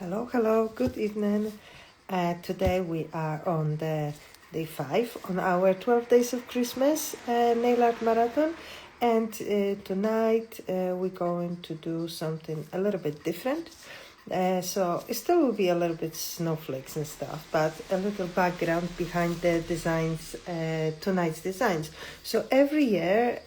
Hello, good evening. Today we are on the day 5 on our 12 days of Christmas nail art marathon, and tonight we're going to do something a little bit different. So it still will be a little bit snowflakes and stuff, but a little background behind the designs, tonight's designs. So every year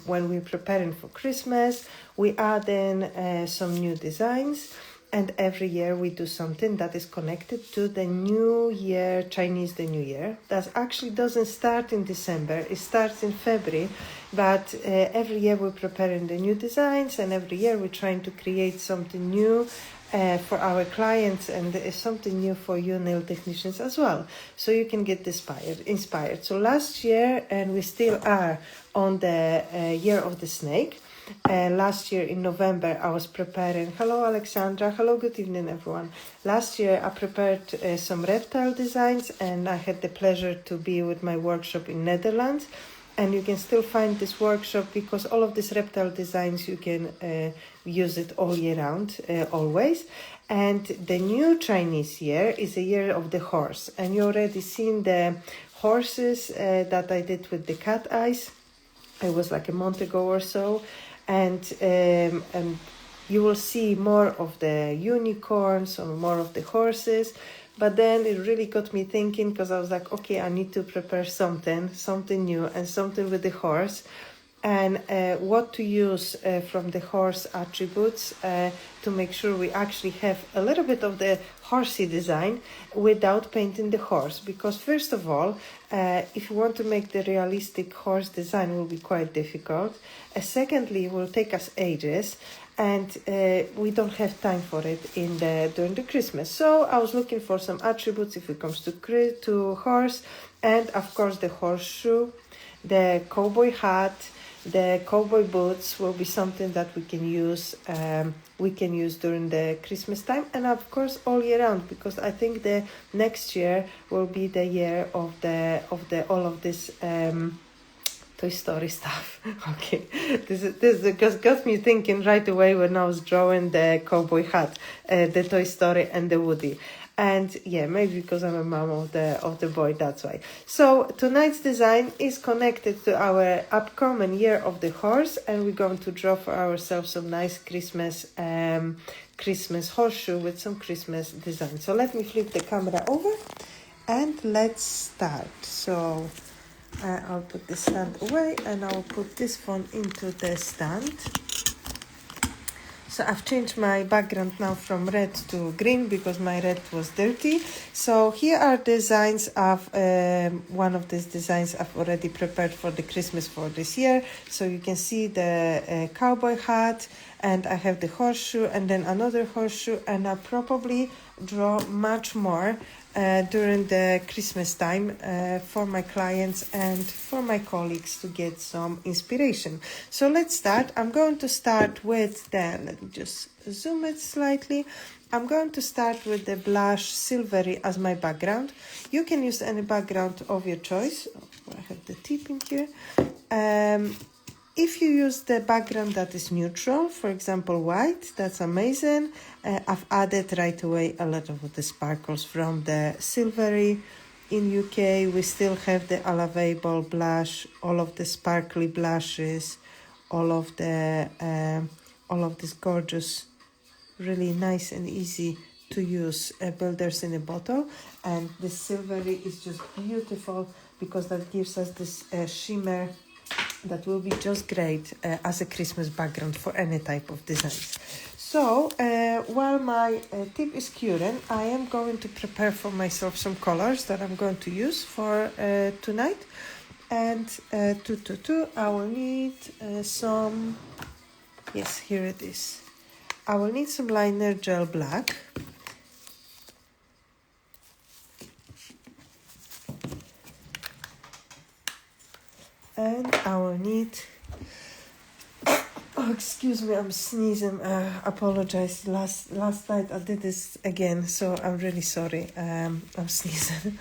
when we're preparing for Christmas, we add in some new designs. And every year we do something that is connected to the New Year, Chinese the New Year. That actually doesn't start in December, it starts in February. But every year we're preparing the new designs, and every year we're trying to create something new for our clients, and something new for you nail technicians as well. So you can get inspired. So last year, and we still are on the Year of the Snake. Last year in November, I was preparing. Hello, Alexandra. Hello, good evening, everyone. Last year, I prepared some reptile designs, and I had the pleasure to be with my workshop in Netherlands. And you can still find this workshop because all of these reptile designs, you can use it all year round, always. And the new Chinese year is a year of the horse. And you already seen the horses that I did with the cat eyes. It was like a month ago or so. And you will see more of the unicorns or more of the horses. But then it really got me thinking, because I was like, okay, I need to prepare something new and something with the horse. And what to use from the horse attributes to make sure we actually have a little bit of the horsey design without painting the horse. Because first of all, if you want to make the realistic horse design, it will be quite difficult. Secondly, it will take us ages, and we don't have time for it during the Christmas. So I was looking for some attributes if it comes to horse, and of course the horseshoe, the cowboy hat. The cowboy boots will be something that we can use. We can use during the Christmas time, and of course all year round, because I think the next year will be the year of all of this Toy Story stuff. Okay, this got me thinking right away when I was drawing the cowboy hat, the Toy Story and the Woody. And yeah, maybe because I'm a mom of the boy, that's why. So tonight's design is connected to our upcoming Year of the Horse, and we're going to draw for ourselves some nice Christmas horseshoe with some Christmas design. So let me flip the camera over and let's start. So I'll put the stand away, and I'll put this phone into the stand. So I've changed my background now from red to green because my red was dirty. So here are designs of one of these designs I've already prepared for the Christmas for this year. So you can see the cowboy hat, and I have the horseshoe, and then another horseshoe, and I'll probably draw much more during the Christmas time for my clients and for my colleagues to get some inspiration. So let's start. I'm going to start with let me just zoom it slightly. I'm going to start with the blush silvery as my background. You can use any background of your choice. Oh, I have the tip in here. If you use the background that is neutral, for example, white, that's amazing. I've added right away a lot of the sparkles from the silvery. In UK, we still have the Allavailable blush, all of the sparkly blushes, all of this gorgeous, really nice and easy to use builders in a bottle. And the silvery is just beautiful because that gives us this shimmer that will be just great as a Christmas background for any type of design. So while my tip is curing, I am going to prepare for myself some colors that I'm going to use for tonight. And I will need some, yes, here it is. I will need some liner gel black. And I will need, oh, excuse me, I'm sneezing, apologize, last night I did this again, so I'm really sorry, I'm sneezing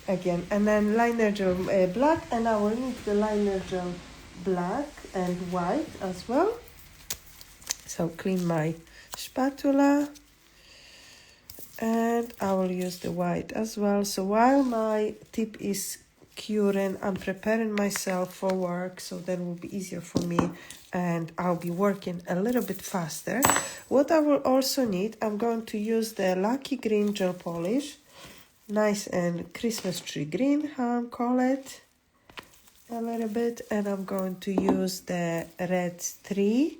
again. And then liner gel black, and I will need the liner gel black and white as well. So clean my spatula, and I will use the white as well. So while my tip is curing, I'm preparing myself for work, so then it will be easier for me and I'll be working a little bit faster. What I will also need, I'm going to use the Lucky Green gel polish, nice and Christmas tree green, how I call it, a little bit, and I'm going to use the red 3.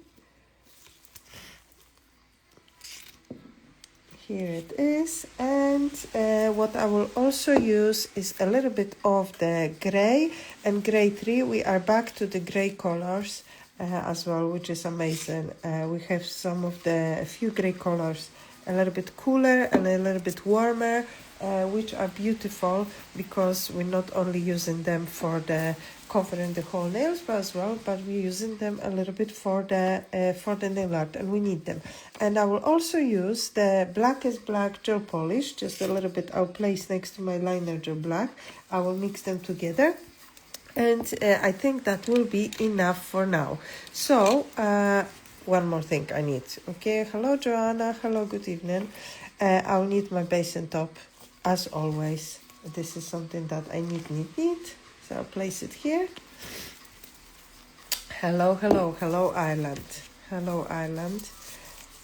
Here it is, and what I will also use is a little bit of the gray and gray 3. We are back to the gray colors as well, which is amazing. We have a few gray colors, a little bit cooler and a little bit warmer, which are beautiful because we're not only using them for the covering the whole nails but we're using them a little bit for the nail art, and we need them. And I will also use the blackest black gel polish, just a little bit. I'll place next to my liner gel black. I will mix them together, and I think that will be enough for now. So one more thing I need. Okay, hello Joanna, hello, good evening. I'll need my basin top as always. This is something that I need. So I'll place it here. Hello Ireland. Hello Ireland.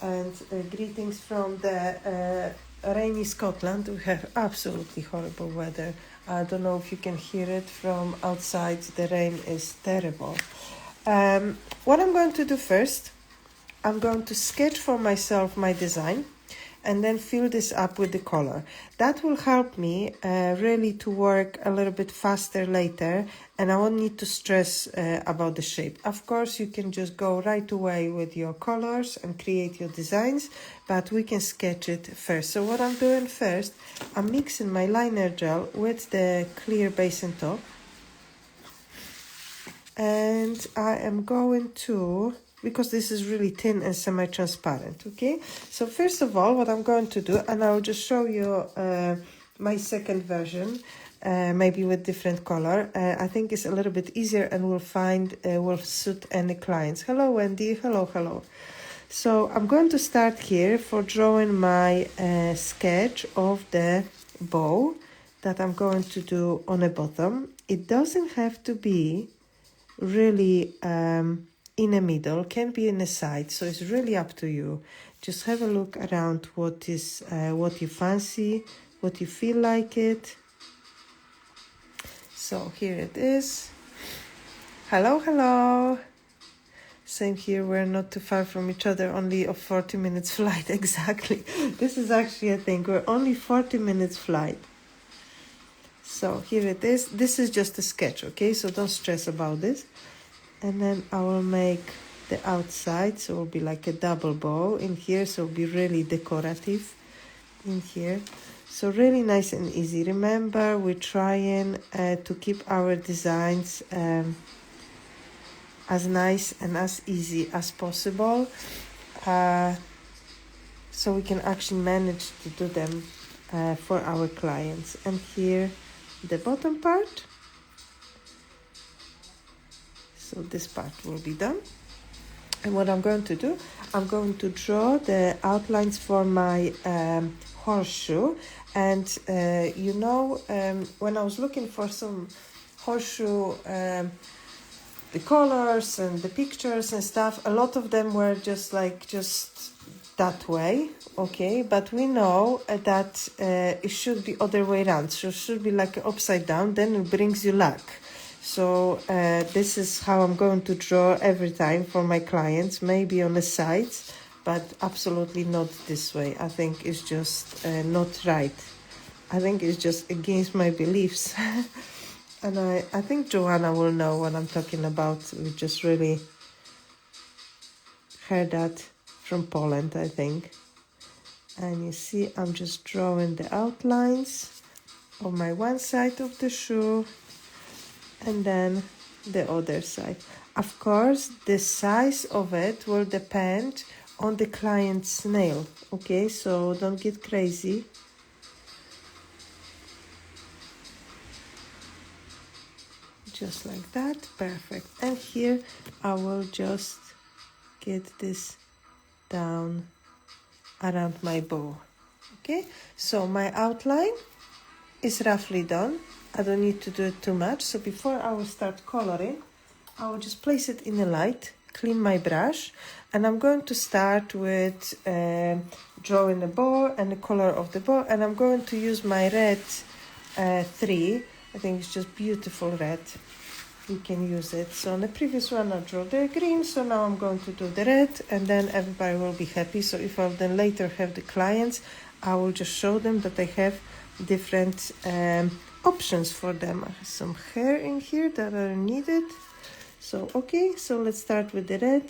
And greetings from the rainy Scotland. We have absolutely horrible weather. I don't know if you can hear it from outside. The rain is terrible. What I'm going to do first, I'm going to sketch for myself my design and then fill this up with the color. That will help me really to work a little bit faster later, and I won't need to stress about the shape. Of course, you can just go right away with your colors and create your designs, but we can sketch it first. So what I'm doing first, I'm mixing my liner gel with the clear basin top, and I am going to, because this is really thin and semi-transparent, okay? So first of all, what I'm going to do, and I'll just show you my second version, maybe with different color. I think it's a little bit easier and will suit any clients. Hello, Wendy. Hello. So I'm going to start here for drawing my sketch of the bow that I'm going to do on the bottom. It doesn't have to be really in the middle, can be in the side, so it's really up to you. Just have a look around what you fancy, what you feel like it. So here it is. Hello. Same here, we're not too far from each other, only a 40 minutes flight. Exactly. This is actually a thing, we're only 40 minutes flight. So here it is. This is just a sketch, okay? So don't stress about this. And then I will make the outside, so it will be like a double bow in here, so it will be really decorative in here. So really nice and easy. Remember, we're trying to keep our designs as nice and as easy as possible, so we can actually manage to do them for our clients. And here, the bottom part. So this part will be done. And what I'm going to do, I'm going to draw the outlines for my horseshoe. And when I was looking for some horseshoe, the colors and the pictures and stuff, a lot of them were just that way, okay? But we know that it should be other way around. So it should be like upside down, then it brings you luck. So this is how I'm going to draw every time for my clients, maybe on the sides, but absolutely not this way. I think it's just not right. I think it's just against my beliefs. And I think Joanna will know what I'm talking about. We just really heard that from Poland, I think. And you see, I'm just drawing the outlines on my one side of the shoe, and then the other side. Of course, the size of it will depend on the client's nail, okay? So don't get crazy. Just like that, perfect. And here I will just get this down around my bow. Okay, so my outline is roughly done. I don't need to do it too much. So before I will start coloring, I will just place it in the light, clean my brush, and I'm going to start with drawing the bow and the color of the bow, and I'm going to use my red 3. I think it's just beautiful red. You can use it. So on the previous one I drew the green, so now I'm going to do the red, and then everybody will be happy. So if I then later have the clients, I will just show them that I have different options for them. I have some hair in here that are needed. So okay, so let's start with the red,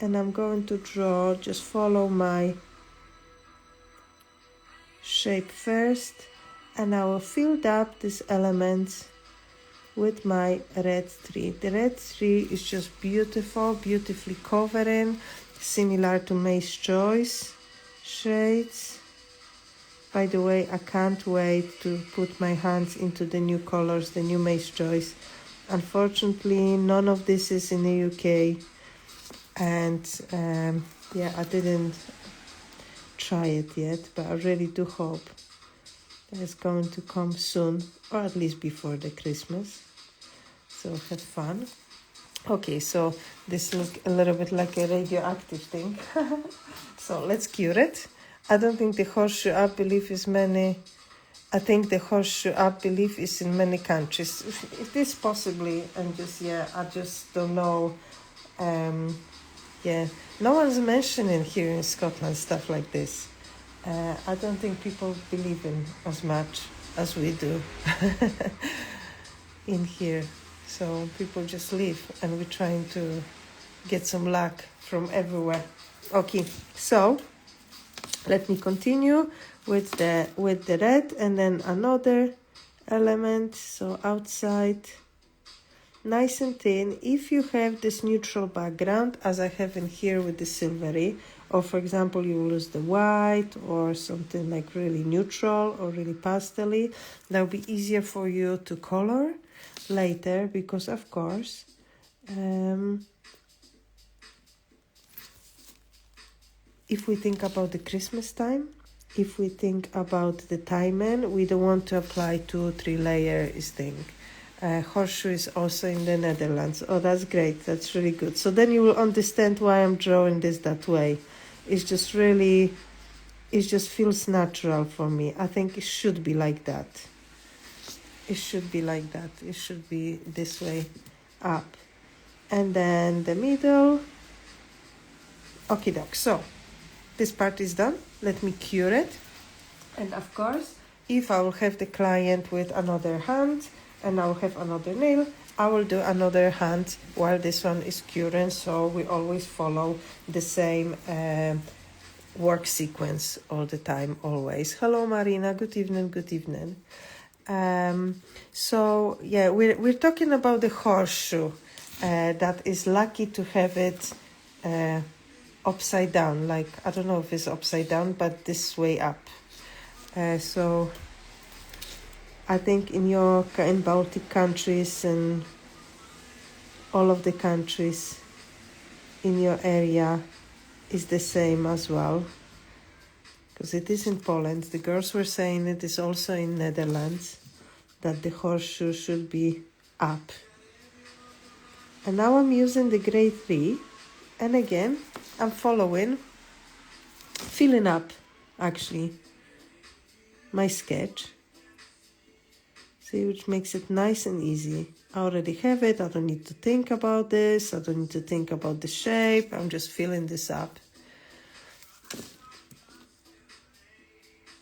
and I'm going to draw, just follow my shape first, and I will fill up these elements with my red 3. The red 3 is just beautiful, beautifully covering, similar to May's Choice shades. By the way, I can't wait to put my hands into the new colors, the new May's Choice. Unfortunately, none of this is in the UK, and yeah, I didn't try it yet, but I really do hope that it's going to come soon, or at least before the Christmas. So have fun. Okay, so this looks a little bit like a radioactive thing. So let's cure it. I don't think the horseshoe up belief is many. I think the horseshoe up belief is in many countries. It is possibly, and just I just don't know. No one's mentioning here in Scotland stuff like this. I don't think people believe in as much as we do in here. So people just leave, and we're trying to get some luck from everywhere. Okay, so let me continue with the red, and then another element. So outside, nice and thin. If you have this neutral background, as I have in here with the silvery, or for example you will use the white or something like really neutral or really pastel-y, that will be easier for you to color later, because of course if we think about the Christmas time, if we think about the timing, we don't want to apply 2 or 3 layers thing. Horseshoe is also in the Netherlands. Oh, that's great. That's really good. So then you will understand why I'm drawing this that way. It's just really, it just feels natural for me. I think it should be like that. It should be like that. It should be this way up. And then the middle. Okie doke. So this part is done. Let me cure it. And of course, if I will have the client with another hand and I will have another nail, I will do another hand while this one is curing. So we always follow the same work sequence all the time, always. Hello, Marina. Good evening. Good evening. So yeah, we're talking about the horseshoe that is lucky to have it upside down, like I don't know if it's upside down, but this way up. So I think in Baltic countries and all of the countries in your area is the same as well, because it is in Poland. The girls were saying it is also in Netherlands, that the horseshoe should be up. And now I'm using the grade 3, and again I'm filling up actually my sketch. See, which makes it nice and easy. I already have it. I don't need to think about this. I don't need to think about the shape. I'm just filling this up.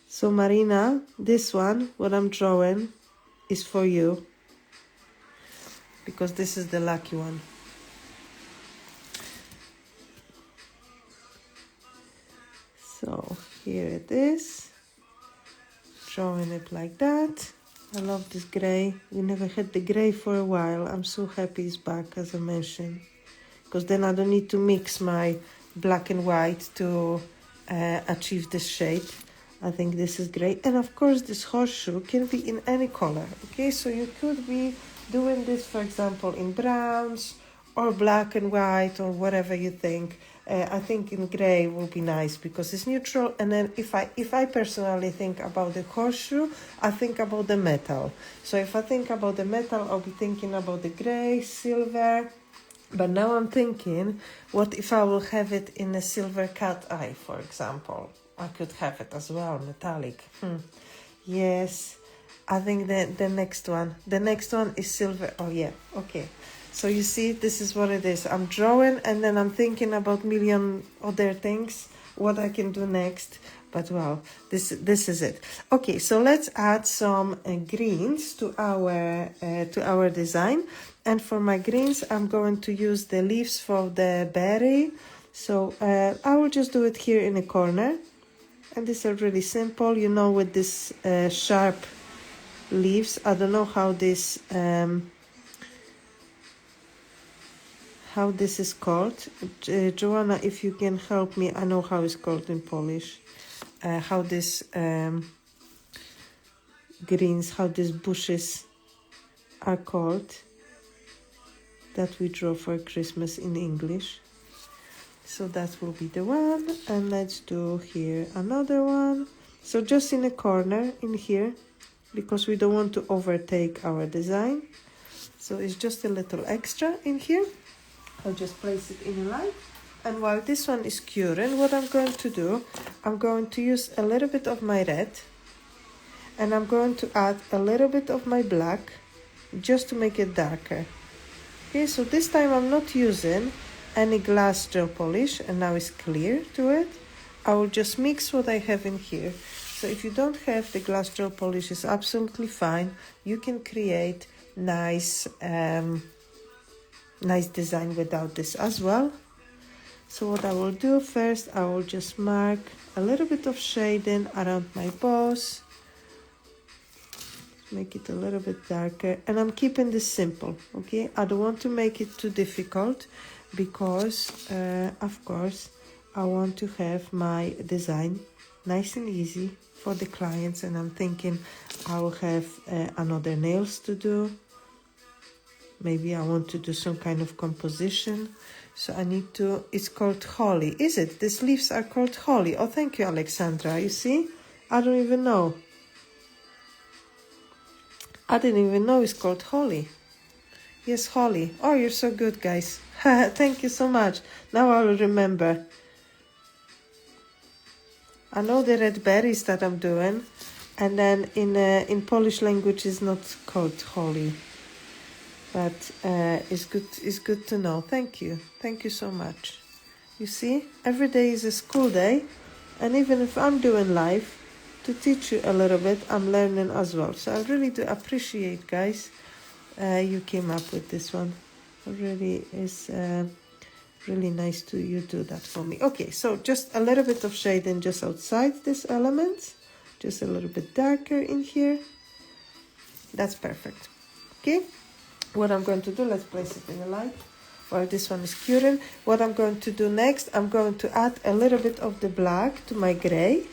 So Marina, this one, what I'm drawing, is for you, because this is the lucky one. So here it is, drawing it like that. I love this grey. We never had the grey for a while. I'm so happy it's back, as I mentioned, because then I don't need to mix my black and white to achieve this shape. I think this is great. And of course this horseshoe can be in any color. Okay, so you could be doing this, for example, in browns or black and white or whatever you think. I think in gray will be nice because it's neutral. And then if I personally think about the horseshoe, I think about the metal. So if I think about the metal, I'll be thinking about the gray, silver. But now I'm thinking, what if I will have it in a silver cat eye, for example? I could have it as well, metallic. Yes, I think that the next one is silver. Oh yeah, okay. So you see, this is what it is. I'm drawing and then I'm thinking about million other things, what I can do next. But well, this is it. Okay, so let's add some greens to our design. And for my greens, I'm going to use the leaves for the berry. So I will just do it here in a corner. And these are really simple, you know, with this sharp leaves. I don't know how this is called. Joanna, if you can help me, I know how it's called in Polish. How this greens, how these bushes are called that we draw for Christmas in English. So that will be the one, and let's do here another one. So just in a corner in here, because we don't want to overtake our design. So it's just a little extra in here. I'll just place it in a line. And while this one is curing, what I'm going to do, I'm going to use a little bit of my red, and I'm going to add a little bit of my black, just to make it darker. Okay, so this time I'm not using any glass gel polish, and now it's clear to it. I will just mix what I have in here. So if you don't have the glass gel polish, it's absolutely fine. You can create nice design without this as well. So what I will do first, I will just mark a little bit of shading around my bows. Make it a little bit darker, and I'm keeping this simple, okay? I don't want to make it too difficult because, of course, I want to have my design nice and easy for the clients, and I'm thinking I will have another nails to do. Maybe I want to do some kind of composition. So I need to, it's called holly, is it? These leaves are called holly. Oh, thank you, Alexandra. You see? I don't even know. I didn't even know it's called holly. Yes, holly. Oh, you're so good, guys. Thank you so much. Now I will remember. I know the red berries that I'm doing. And then in Polish language it's not called holly. But it's good to know. Thank you. Thank you so much. You see, every day is a school day. And even if I'm doing live, to teach you a little bit, I'm learning as well. So I really do appreciate, guys, you came up with this one. It really is really nice to you do that for me. Okay, so just a little bit of shading just outside this element. Just a little bit darker in here. That's perfect. Okay, what I'm going to do, let's place it in the light while this one is curing. What I'm going to do next, I'm going to add a little bit of the black to my gray,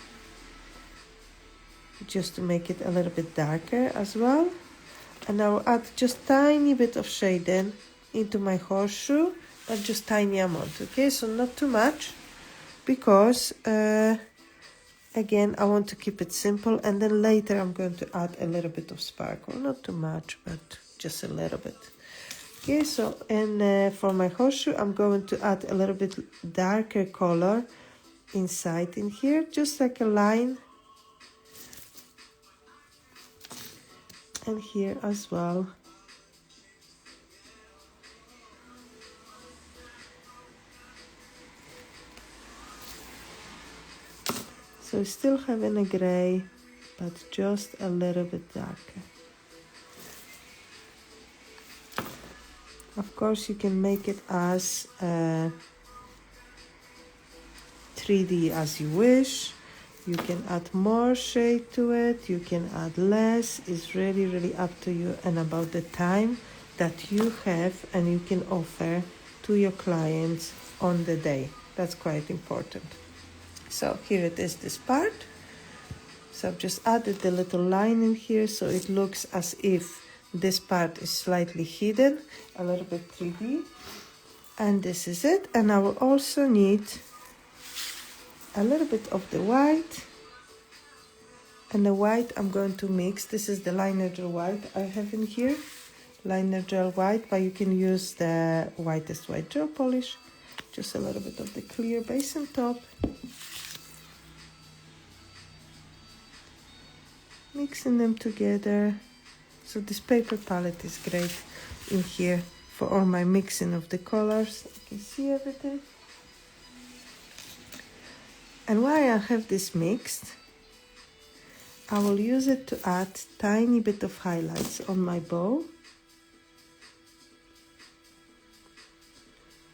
just to make it a little bit darker as well. And I'll add just tiny bit of shading into my horseshoe, but just tiny amount, okay? So not too much, because again, I want to keep it simple, and then later I'm going to add a little bit of sparkle. Not too much, but just a little bit. Okay, so and for my horseshoe, I'm going to add a little bit darker color inside in here, just like a line. And here as well. So still having a gray, but just a little bit darker. Of course, you can make it as 3D as you wish. You can add more shade to it, you can add less. It's really, really up to you and about the time that you have and you can offer to your clients on the day. That's quite important. So here it is, this part. So I've just added the little line in here so it looks as if this part is slightly hidden, a little bit 3D. And this is it. And I will also need a little bit of the white. And the white I'm going to mix. This is the liner gel white I have in here. Liner gel white, but you can use the whitest white gel polish. Just a little bit of the clear base on top. Mixing them together. So this paper palette is great in here for all my mixing of the colors. You can see everything. And while I have this mixed, I will use it to add tiny bit of highlights on my bow.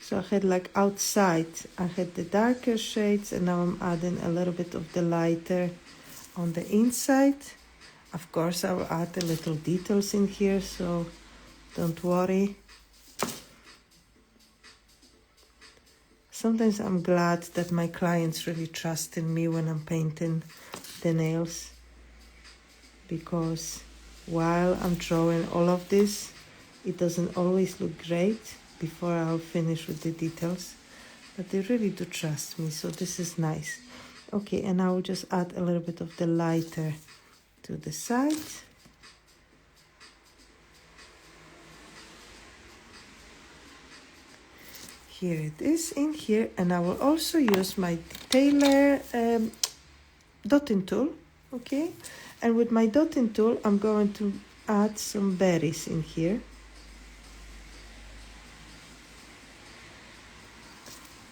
So I had like outside, I had the darker shades, and now I'm adding a little bit of the lighter on the inside. Of course, I will add the little details in here, so don't worry. Sometimes I'm glad that my clients really trust in me when I'm painting the nails, because while I'm drawing all of this, it doesn't always look great before I'll finish with the details, but they really do trust me, so this is nice. Okay, and I will just add a little bit of the lighter to the side. Here it is in here, and I will also use my detailer dotting tool, okay? And with my dotting tool, I'm going to add some berries in here.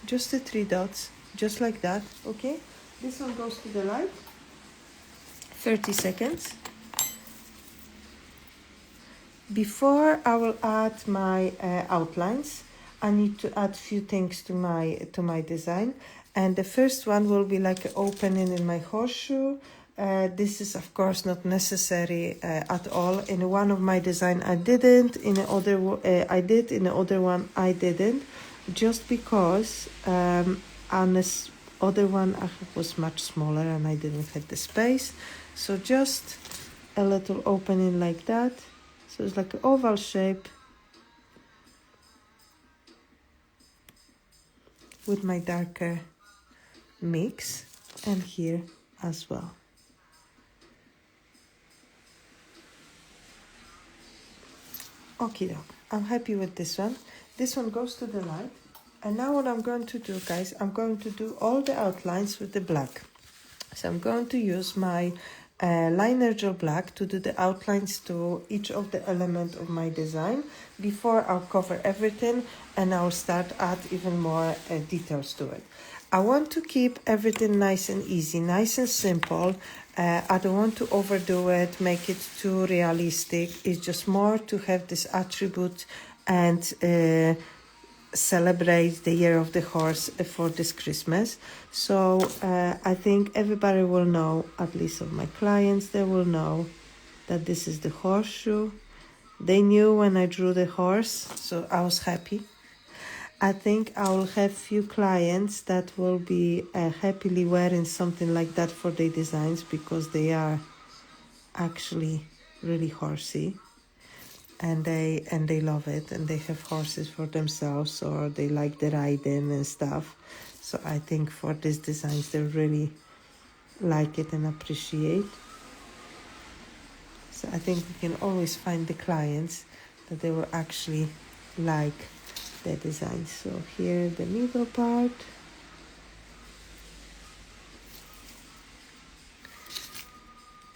Just the 3 dots, just like that, okay? This one goes to the light. 30 seconds. Before I will add my outlines, I need to add few things to my design. And the first one will be like an opening in my horseshoe. This is of course not necessary at all. In one of my design I didn't, in the other I did, in the other one I didn't, just because on this other one I was much smaller and I didn't have the space. So just a little opening like that. So it's like an oval shape with my darker mix, and here as well. Okay, doc, I'm happy with this one. This one goes to the light. And now what I'm going to do, guys, I'm going to do all the outlines with the black. So I'm going to use my liner gel black to do the outlines to each of the element of my design before I'll cover everything, and I'll start add even more details to it. I want to keep everything nice and easy, nice and simple. I don't want to overdo it, make it too realistic. It's just more to have this attribute and celebrate the year of the horse for this Christmas. So I think everybody will know, at least of my clients, they will know that this is the horseshoe. They knew when I drew the horse, so I was happy. I think I will have few clients that will be happily wearing something like that for their designs, because they are actually really horsey. And they love it, and they have horses for themselves, or they like the riding and stuff. So I think for these designs they really like it and appreciate. So I think we can always find the clients that they will actually like the design. So here the middle part.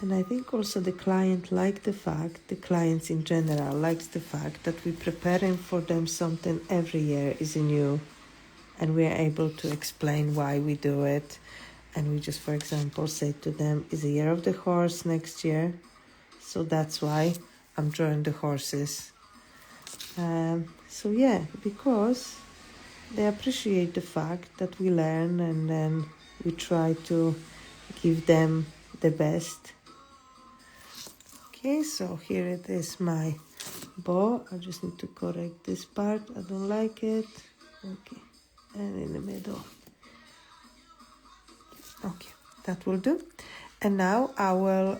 And I think also the client likes the fact, the clients in general likes the fact that we're preparing for them something every year is new, and we are able to explain why we do it. And we just, for example, say to them, it's the year of the horse next year, so that's why I'm drawing the horses. So yeah, because they appreciate the fact that we learn, and then we try to give them the best. Okay, so here it is, my bow. I just need to correct this part. I don't like it. Okay, and in the middle. Okay, that will do. And now I will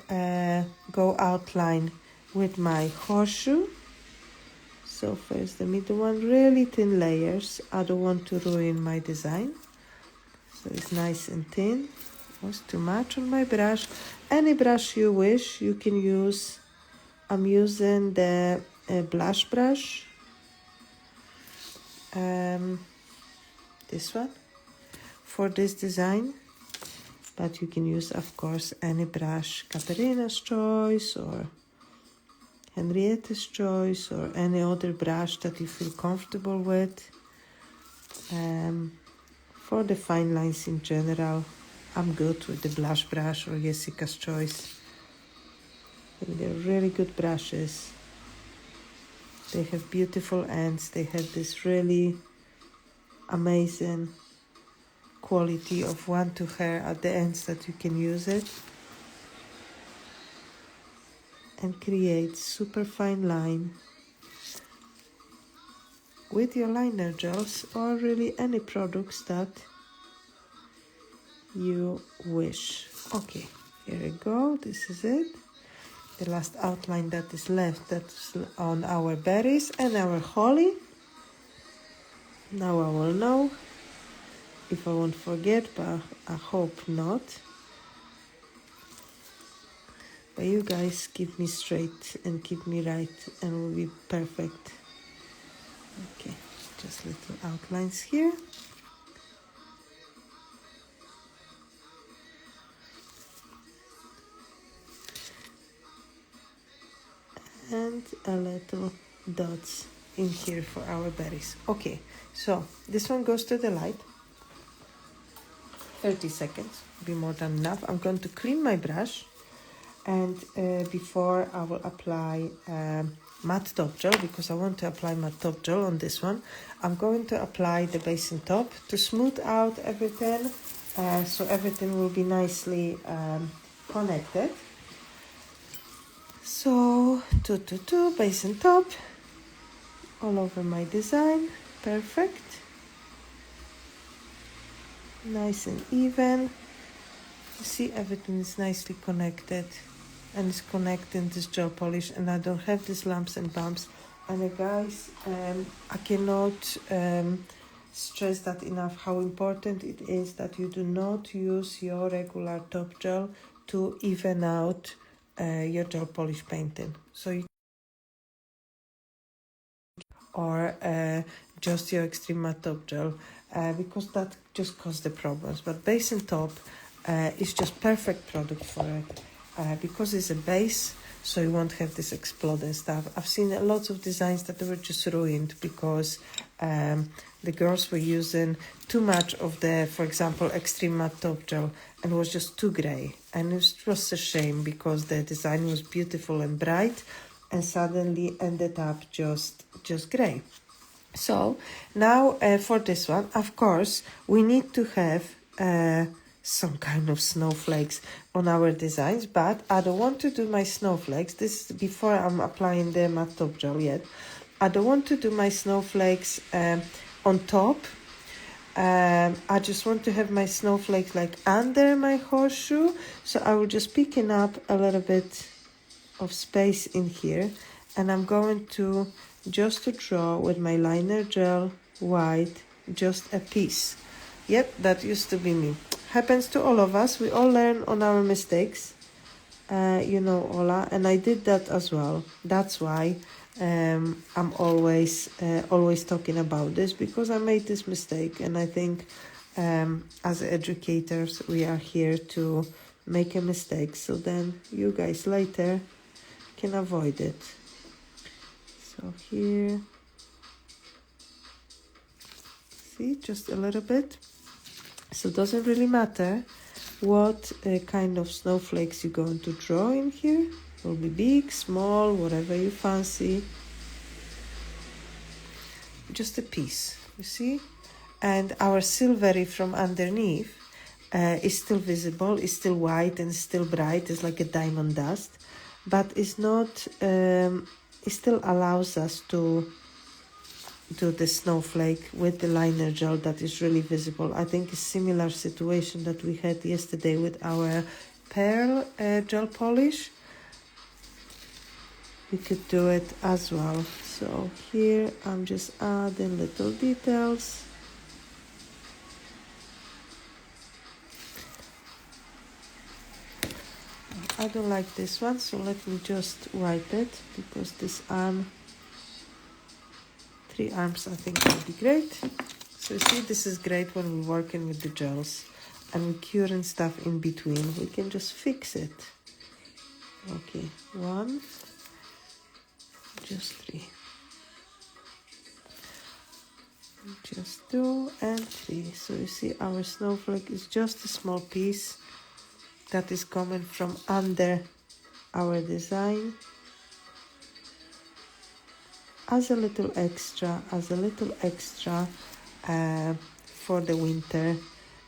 go outline with my horseshoe. So first the middle one, really thin layers. I don't want to ruin my design. So it's nice and thin. It was too much on my brush. Any brush you wish, you can use. I'm using the blush brush. This one for this design. But you can use, of course, any brush, Katarina's choice or Henrietta's choice or any other brush that you feel comfortable with. For the fine lines in general, I'm good with the blush brush or Jessica's choice. I think they're really good brushes. They have beautiful ends. They have this really amazing quality of one-to hair at the ends that you can use it and create super fine line with your liner gels or really any products that you wish. Okay, here we go. This is it. The last outline that is left, that's on our berries and our holly. Now I will know if I won't forget, but I hope not. But you guys keep me straight and keep me right and we'll be perfect. Okay, just little outlines here. And a little dots in here for our berries. Okay, so this one goes to the light. 30 seconds, be more than enough. I'm going to clean my brush. And before I will apply matte top gel, because I want to apply matte top gel on this one, I'm going to apply the base and top to smooth out everything, so everything will be nicely connected. So, base and top, all over my design, perfect. Nice and even. You see, everything is nicely connected. And it's connecting this gel polish, and I don't have these lumps and bumps. And guys, I cannot stress that enough, how important it is that you do not use your regular top gel to even out your gel polish painting. So you or just your extreme matte top gel, because that just causes the problems. But base and top is just perfect product for it. Because it's a base, so you won't have this exploding stuff. I've seen lots of designs that were just ruined because the girls were using too much of the, for example, extreme matte top gel, and it was just too grey. And it was a shame because the design was beautiful and bright, and suddenly ended up just grey. So now for this one, of course, we need to have some kind of snowflakes on our designs, but I don't want to do my snowflakes. This is before I'm applying the matte top gel yet. I don't want to do my snowflakes on top. I just want to have my snowflakes like under my horseshoe. So I will just picking up a little bit of space in here, and I'm going to just to draw with my liner gel white just a piece. Yep, that used to be me. Happens to all of us. We all learn on our mistakes, you know, Ola, and I did that as well. That's why I'm always talking about this, because I made this mistake, and I think as educators we are here to make a mistake so then you guys later can avoid it. So here, see, just a little bit. So it doesn't really matter what kind of snowflakes you're going to draw in here. It will be big, small, whatever you fancy. Just a piece, you see? And our silvery from underneath is still visible, is still white and still bright. It's like a diamond dust. But it's not, it still allows us to do the snowflake with the liner gel that is really visible. I think a similar situation that we had yesterday with our pearl gel polish. you could do it as well. So here I'm just adding little details. I don't like this one, so let me just wipe it, because this arm, 3 arms, I think will be great. So you see, this is great when we're working with the gels and we're curing stuff in between. We can just fix it. Okay, 1, just 3. Just 2 and 3. So you see, our snowflake is just a small piece that is coming from under our design as a little extra, for the winter.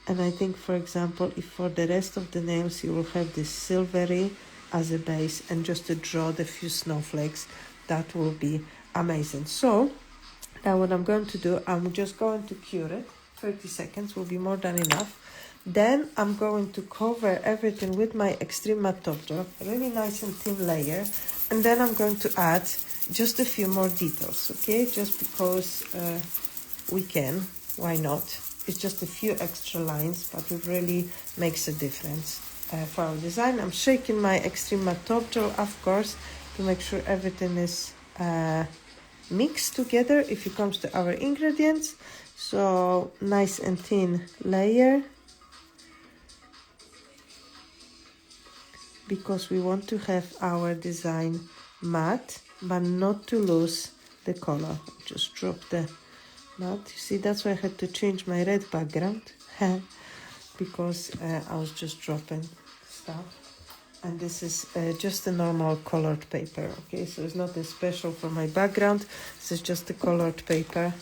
And I think, for example, if for the rest of the nails you will have this silvery as a base and just to draw the few snowflakes, that will be amazing. So now what I'm going to do, I'm just going to cure it. 30 seconds will be more than enough. Then I'm going to cover everything with my Extreme Matte Top Gel, a really nice and thin layer. And then I'm going to add just a few more details, okay? Just because we can, why not? It's just a few extra lines, but it really makes a difference for our design. I'm shaking my Extreme Matte Top Gel, of course, to make sure everything is mixed together if it comes to our ingredients. So nice and thin layer, because we want to have our design matte, but not to lose the color. Just drop the matte. You see, that's why I had to change my red background, because I was just dropping stuff. And this is just a normal colored paper, okay? So it's not a special for my background. This is just a colored paper.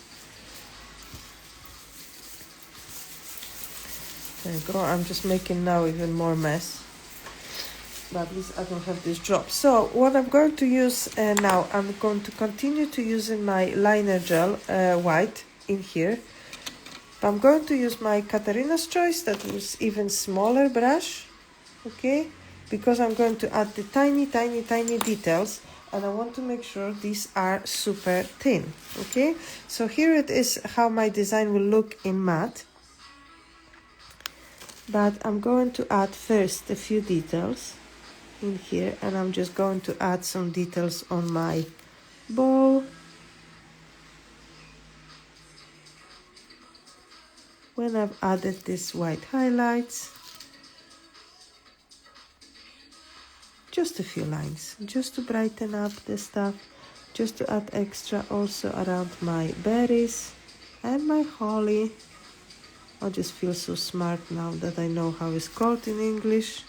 There you go. I'm just making now even more mess. But at least I don't have this drop. So what I'm going to use now, I'm going to continue to using my liner gel white in here. But I'm going to use my Katarina's Choice, that was even smaller brush, okay? Because I'm going to add the tiny details, and I want to make sure these are super thin, okay? So here it is how my design will look in matte. But I'm going to add first a few details in here, and I'm just going to add some details on my bowl. When I've added these white highlights, just a few lines, just to brighten up the stuff, just to add extra also around my berries and my holly. I just feel so smart now that I know how it's called in English.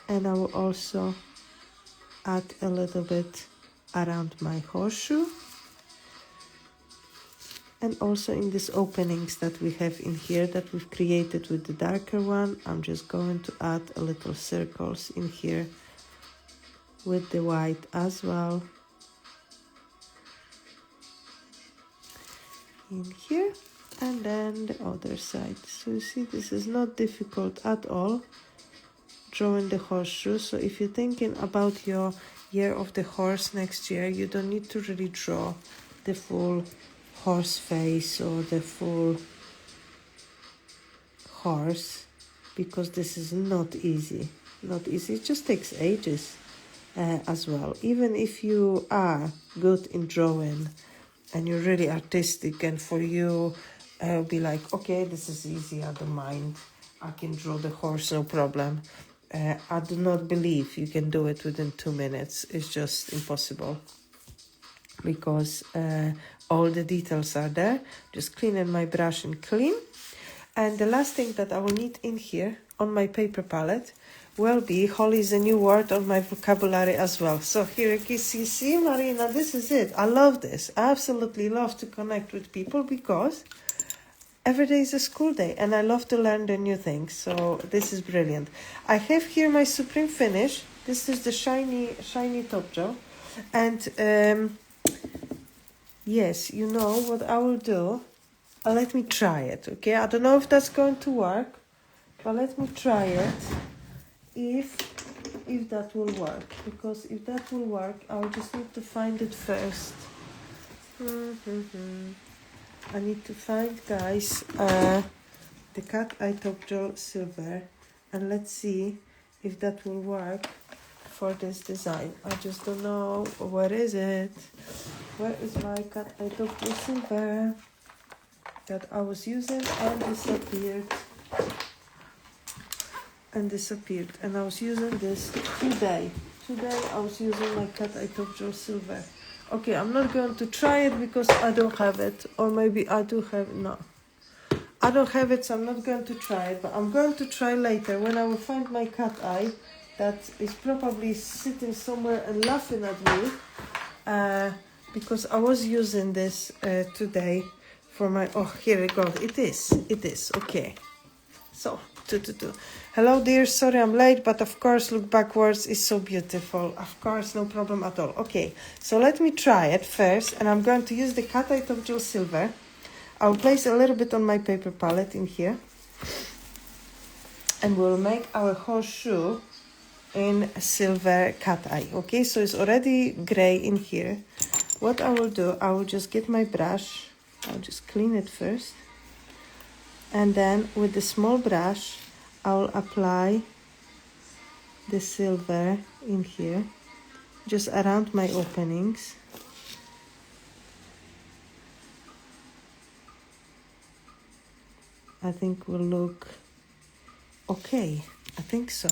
And I will also add a little bit around my horseshoe. And also in these openings that we have in here that we've created with the darker one, I'm just going to add a little circles in here with the white as well. In here, and then the other side. So you see, this is not difficult at all, drawing the horseshoe. So if you're thinking about your year of the horse next year, you don't need to really draw the full horse face or the full horse, because this is not easy. It just takes ages as well. Even if you are good in drawing and you're really artistic, and for you be like, okay, this is easy, I don't mind, I can draw the horse, no problem. I do not believe you can do it within 2 minutes. It's just impossible, because all the details are there. Just cleaning my brush and clean. And the last thing that I will need in here on my paper palette will be, holly is a new word on my vocabulary as well. So here you see, Marina, this is it. I love this. I absolutely love to connect with people, because every day is a school day and I love to learn the new things. So this is brilliant. I have here my Supreme Finish. This is the shiny top gel. And yes, you know what I will do? Let me try it, okay? I don't know if that's going to work, but let me try it. If if that will work, because if that will work, I'll just need to find it first. I need to find, guys, the cat eye top gel silver, and let's see if that will work for this design. I just don't know. Where is it? Where is my cat eye top gel silver that I was using and disappeared? And I was using this today. I was using my cat eye top gel silver. Okay, I'm not going to try it because I don't have it, or maybe I do have it. No, I don't have it, so I'm not going to try it, but I'm going to try later when I will find my cat eye that is probably sitting somewhere and laughing at me, because I was using this today for my, oh, here it goes. It is, okay. So, hello dear, sorry I'm late, but of course look backwards is so beautiful. Of course, no problem at all. Okay, so let me try it first, and I'm going to use the cat eye top gel silver. I'll place a little bit on my paper palette in here, and we'll make our horseshoe in silver cat eye. Okay, so it's already gray in here. What I will do, I will just get my brush. I'll just clean it first, and then with the small brush I'll apply the silver in here, just around my openings. I think will look okay. I think so.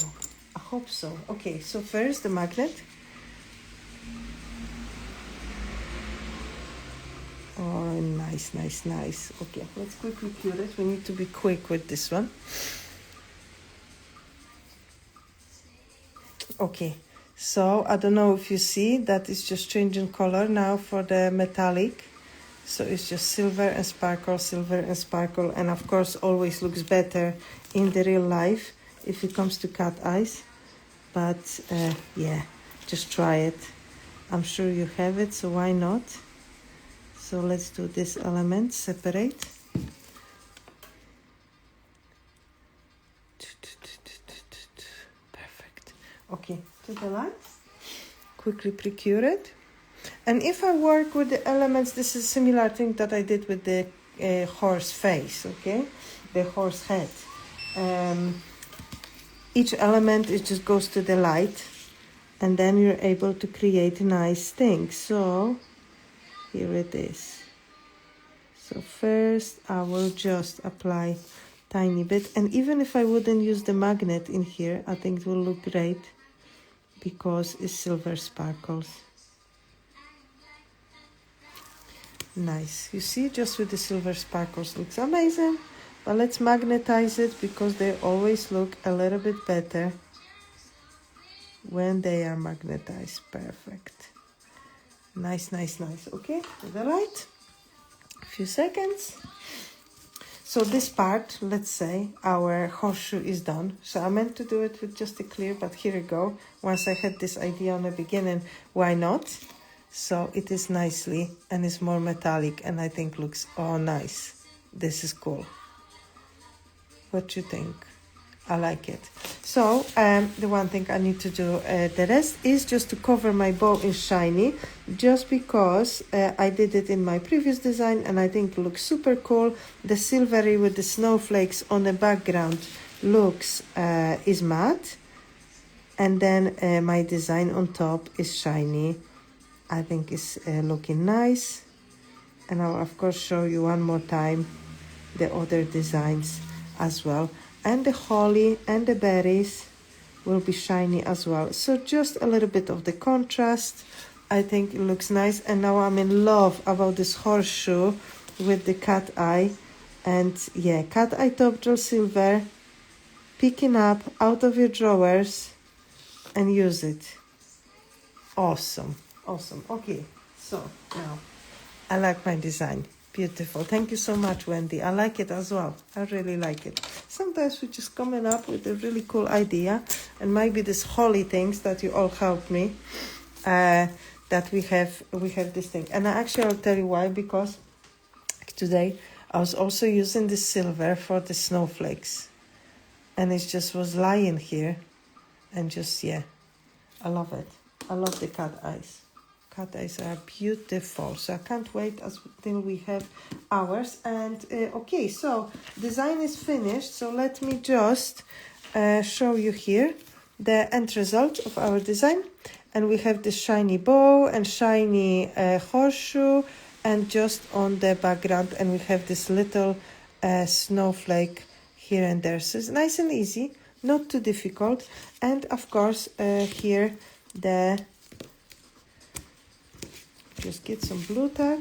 I hope so. Okay, so first the magnet. Oh, nice. Okay, let's quickly cure it. We need to be quick with this one. Okay, so I don't know if you see that it's just changing color now for the metallic. So it's just silver and sparkle, and of course always looks better in the real life if it comes to cat eyes. But yeah, just try it. I'm sure you have it, so why not? So let's do this element separate. Perfect. Okay, to the light. Quickly pre-cure it. And if I work with the elements, this is a similar thing that I did with the horse face, okay? The horse head. Each element, it just goes to the light, and then you're able to create nice things. So here it is. So first I will just apply tiny bit, and even if I wouldn't use the magnet in here, I think it will look great because it's silver sparkles. Nice. You see, just with the silver sparkles looks amazing. But let's magnetize it because they always look a little bit better when they are magnetized. Perfect. Nice. Okay, to the light. A few seconds. So this part, let's say our horseshoe is done. So I meant to do it with just a clear, but here we go. Once I had this idea on the beginning, why not? So it is nicely, and it's more metallic, and I think looks, oh, nice. This is cool. What you think? I like it. So the one thing I need to do, the rest is just to cover my bow in shiny, just because I did it in my previous design, and I think it looks super cool. The silvery with the snowflakes on the background looks is matte, and then my design on top is shiny. I think it's looking nice, and I'll of course show you one more time the other designs as well, and the holly and the berries will be shiny as well. So just a little bit of the contrast. I think it looks nice, and now I'm in love about this horseshoe with the cat eye. And yeah, cat eye top gel silver, picking up out of your drawers and use it. Awesome. Okay, so now I like my design. Beautiful. Thank you so much, Wendy. I like it as well. I really like it. Sometimes we're just coming up with a really cool idea, and maybe this holly things that you all helped me, that we have this thing. And actually I'll tell you why, because today I was also using the silver for the snowflakes, and it just was lying here, and just, yeah, I love it. I love the cat eyes. Cat eyes are beautiful. So I can't wait until we have ours. And okay, so design is finished. So let me just show you here the end result of our design. And we have this shiny bow and shiny horseshoe, and just on the background, and we have this little snowflake here and there. So it's nice and easy, not too difficult. And of course here just get some blue tack,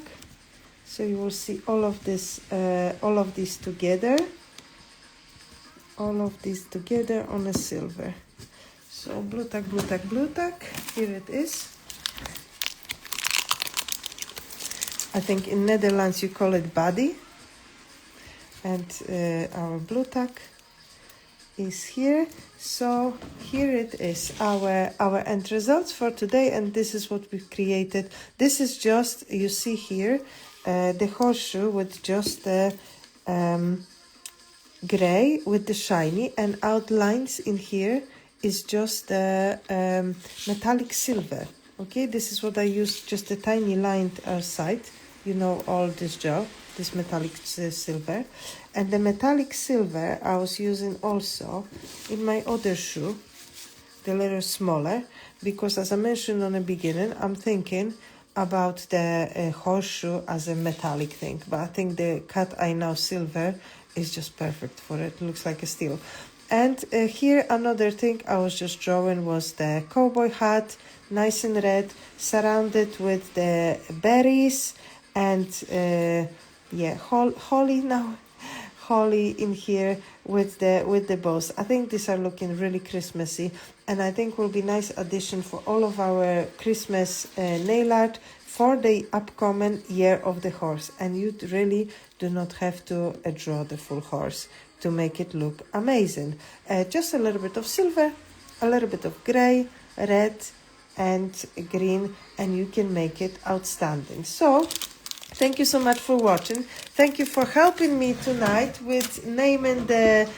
so you will see all of this, all of these together on a silver. So blue tack, blue tack, blue tack. Here it is. I think in Netherlands you call it body. And our blue tack is here. So here it is, our end results for today, and this is what we've created. This is just, you see here, the horseshoe with just the gray with the shiny, and outlines in here is just the metallic silver. Okay, this is what I used, just a tiny lined side. You know all this job, this metallic silver. And the metallic silver I was using also in my other shoe, the little smaller, because as I mentioned on the beginning, I'm thinking about the horseshoe as a metallic thing, but I think the cat eye now silver is just perfect for it. It looks like a steel. And here another thing I was just drawing was the cowboy hat, nice and red, surrounded with the berries, and yeah, holly now, holly in here with the bows. I think these are looking really Christmassy, and I think will be nice addition for all of our Christmas nail art for the upcoming year of the horse. And you really do not have to draw the full horse to make it look amazing. Just a little bit of silver, a little bit of gray, red and green, and you can make it outstanding. So thank you so much for watching. Thank you for helping me tonight with naming the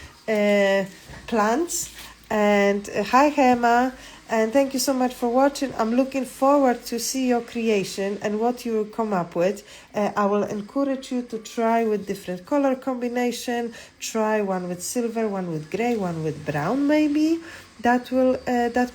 plants. And hi Hema, and thank you so much for watching. I'm looking forward to see your creation and what you will come up with. I will encourage you to try with different color combination. Try one with silver, one with gray, one with brown maybe. That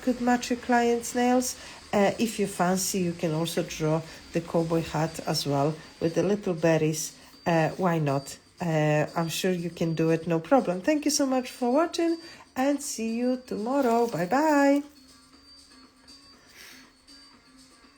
could match your client's nails. If you fancy, you can also draw the cowboy hat as well with the little berries. Why not? I'm sure you can do it, no problem. Thank you so much for watching, and see you tomorrow. Bye bye.